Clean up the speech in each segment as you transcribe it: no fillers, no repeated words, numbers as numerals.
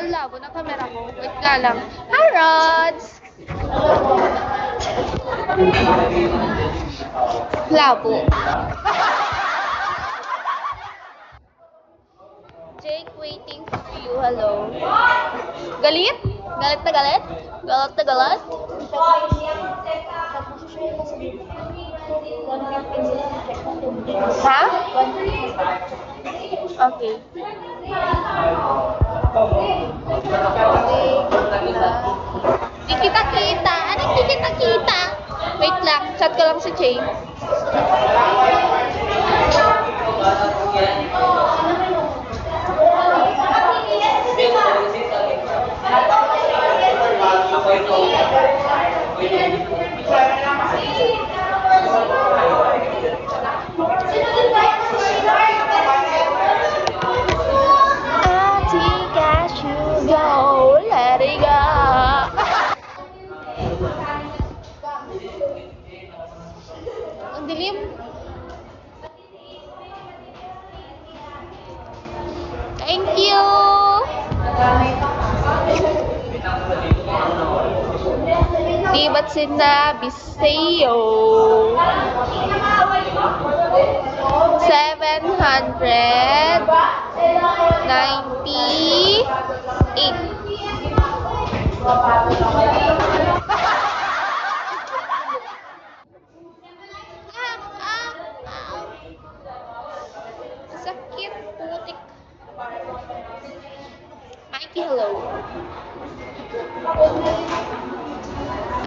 Ang labo ng camera ko. Wait nga lang. Hi, Rods! Labo. Jake, waiting for you. Hello. Galit? Galit na galit? Galit na galit? Ha? Okay. Di kita kita. Ano di kita kita? Wait lang. Chat ko lang si Jay. Ang dilim. Thank you. Di ba't sinabi sa'yo? 798. Sakit, putik. Mikey, hello.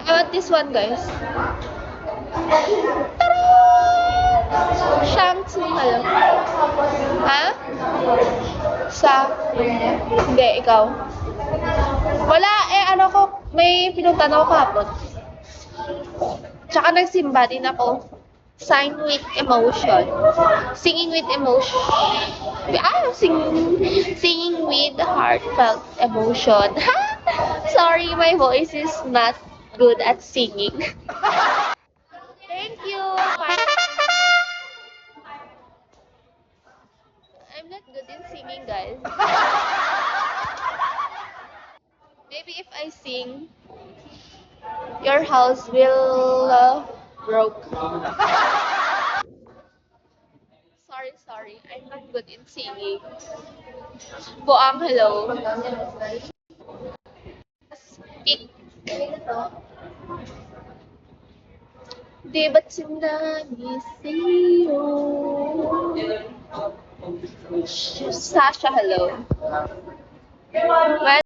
I want this one, guys. Tara! Shang-Tsung, hello. Ha? Hindi, ikaw. Wala, ano ko, may pinuntan ako kahapon. Tsaka nagsimba din ako. Sign with emotion. Singing with emotion. Singing with heartfelt emotion. Sorry, my voice is not good at singing. Thank you. I'm not good in singing, guys. Maybe if I sing, your house will broke. Sorry. I'm not good in singing. Buang, hello. Speak. Di ba't sinabi sa'yo? Sasha, hello. Well,